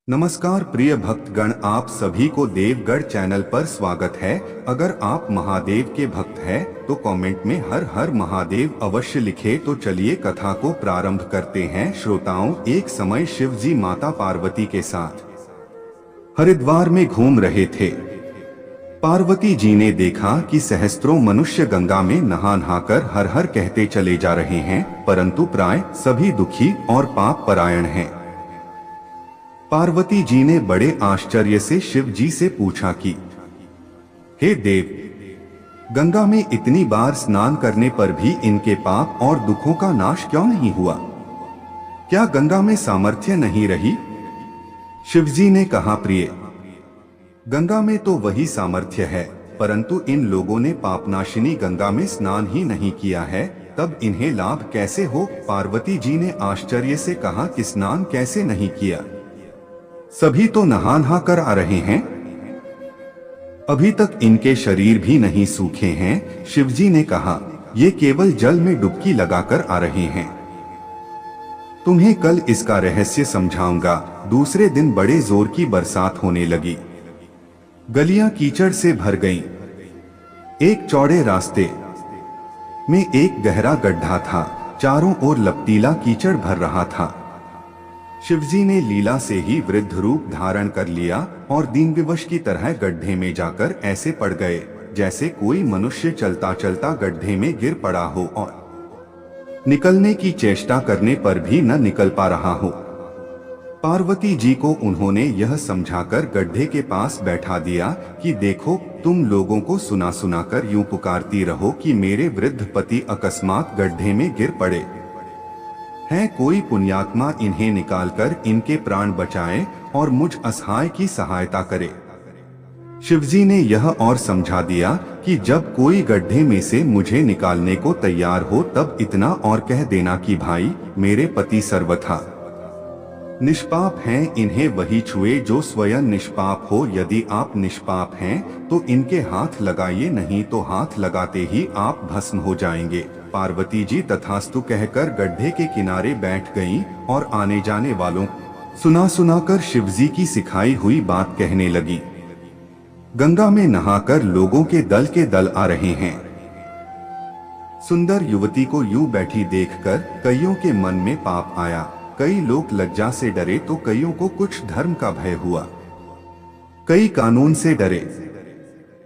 नमस्कार प्रिय भक्तगण, आप सभी को देवगढ़ चैनल पर स्वागत है। अगर आप महादेव के भक्त हैं तो कमेंट में हर हर महादेव अवश्य लिखे। तो चलिए कथा को प्रारंभ करते हैं। श्रोताओं, एक समय शिव जी माता पार्वती के साथ हरिद्वार में घूम रहे थे। पार्वती जी ने देखा कि सहस्त्रों मनुष्य गंगा में नहा नहाकर हर हर कहते चले जा रहे हैं, परंतु प्राय सभी दुखी और पाप परायण हैं। पार्वती जी ने बड़े आश्चर्य से शिव जी से पूछा कि हे देव, गंगा में इतनी बार स्नान करने पर भी इनके पाप और दुखों का नाश क्यों नहीं हुआ? क्या गंगा में सामर्थ्य नहीं रही? शिव जी ने कहा, प्रिय, गंगा में तो वही सामर्थ्य है, परंतु इन लोगों ने पापनाशिनी गंगा में स्नान ही नहीं किया है, तब इन्हें लाभ कैसे हो? पार्वती जी ने आश्चर्य से कहा कि स्नान कैसे नहीं किया? सभी तो नहा नहा कर आ रहे हैं, अभी तक इनके शरीर भी नहीं सूखे हैं। शिवजी ने कहा, ये केवल जल में डुबकी लगाकर आ रहे हैं। तुम्हें कल इसका रहस्य समझाऊंगा। दूसरे दिन बड़े जोर की बरसात होने लगी। गलियां कीचड़ से भर गईं। एक चौड़े रास्ते में एक गहरा गड्ढा था, चारों ओर लपटीला कीचड़ भर रहा था। शिवजी ने लीला से ही वृद्ध रूप धारण कर लिया और दीन विवश की तरह गड्ढे में जाकर ऐसे पड़ गए जैसे कोई मनुष्य चलता चलता गड्ढे में गिर पड़ा हो और निकलने की चेष्टा करने पर भी न निकल पा रहा हो। पार्वती जी को उन्होंने यह समझाकर गड्ढे के पास बैठा दिया कि देखो, तुम लोगों को सुना सुनाकर यूं पुकारती रहो कि मेरे वृद्ध पति अकस्मात गड्ढे में गिर पड़े है, कोई पुण्यात्मा इन्हें निकालकर इनके प्राण बचाए और मुझ असहाय की सहायता करे। शिवजी ने यह और समझा दिया कि जब कोई गड्ढे में से मुझे निकालने को तैयार हो तब इतना और कह देना कि भाई, मेरे पति सर्वथा निष्पाप हैं, इन्हें वही छुए जो स्वयं निष्पाप हो। यदि आप निष्पाप हैं तो इनके हाथ लगाइए, नहीं तो हाथ लगाते ही आप भस्म हो जाएंगे। पार्वती जी तथास्तु कहकर गड्ढे के किनारे बैठ गईं और आने जाने वालों सुना सुनाकर शिवजी की सिखाई हुई बात कहने लगी। गंगा में नहाकर लोगों के दल आ रहे हैं। सुंदर युवती को यूं बैठी देखकर कईयों के मन में पाप आया। कई लोग लज्जा से डरे तो कईयों को कुछ धर्म का भय हुआ, कई कानून से डरे।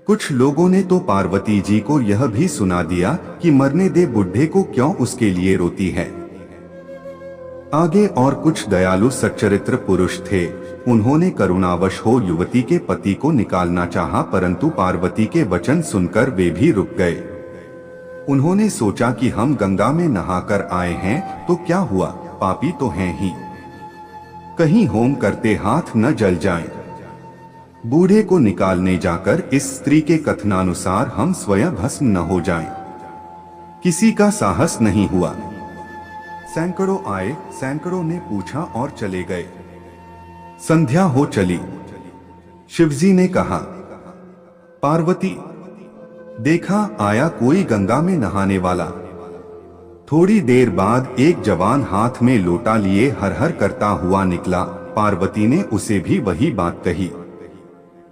कुछ लोगों ने तो पार्वती जी को यह भी सुना दिया कि मरने दे बुढ़े को, क्यों उसके लिए रोती है। आगे और कुछ दयालु सच्चरित्र पुरुष थे। उन्होंने करुणावश हो युवती के पति को निकालना चाहा, परंतु पार्वती के वचन सुनकर वे भी रुक गए। उन्होंने सोचा कि हम गंगा में नहाकर आए हैं तो क्या हुआ, पापी तो हैं ही, कहीं होम करते हाथ न जल जाएं। बूढ़े को निकालने जाकर इस स्त्री के कथनानुसार हम स्वयं भस्म न हो जाएं। किसी का साहस नहीं हुआ। सैकड़ों आए, सैकड़ों ने पूछा और चले गए। संध्या हो चली। शिवजी ने कहा, पार्वती, देखा आया कोई गंगा में नहाने वाला। थोड़ी देर बाद एक जवान हाथ में लोटा लिए हर हर करता हुआ निकला। पार्वती ने उसे भी वही बात कही।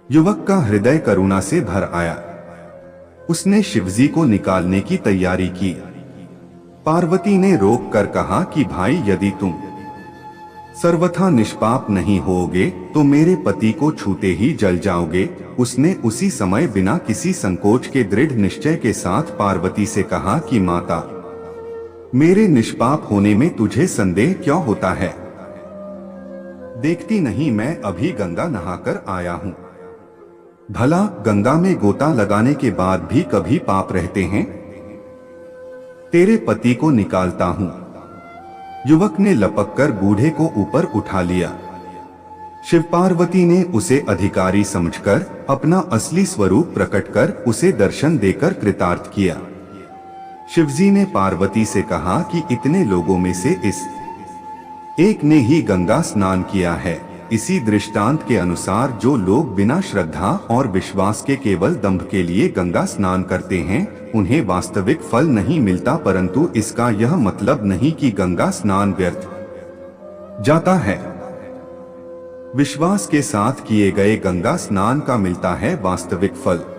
युवक का हृदय करुणा से भर आया। उसने शिवजी को निकालने की तैयारी की। पार्वती ने रोक कर कहा कि भाई, यदि तुम सर्वथा निष्पाप नहीं होगे तो मेरे पति को छूते ही जल जाओगे। उसने उसी समय बिना किसी संकोच के दृढ़ निश्चय के साथ पार्वती से कहा कि माता, मेरे निष्पाप होने में तुझे संदेह क्यों होता है? देखती नहीं मैं अभी गंगा नहाकर आया हूं। भला गंगा में गोता लगाने के बाद भी कभी पाप रहते हैं? तेरे पति को निकालता हूं। युवक ने लपककर बूढ़े को ऊपर उठा लिया। शिव पार्वती ने उसे अधिकारी समझकर अपना असली स्वरूप प्रकट कर उसे दर्शन देकर कृतार्थ किया। शिवजी ने पार्वती से कहा कि इतने लोगों में से इस एक ने ही गंगा स्नान किया है। इसी दृष्टांत के अनुसार जो लोग बिना श्रद्धा और विश्वास के केवल दंभ के लिए गंगा स्नान करते हैं, उन्हें वास्तविक फल नहीं मिलता, परंतु इसका यह मतलब नहीं कि गंगा स्नान व्यर्थ जाता है। विश्वास के साथ किए गए गंगा स्नान का मिलता है वास्तविक फल।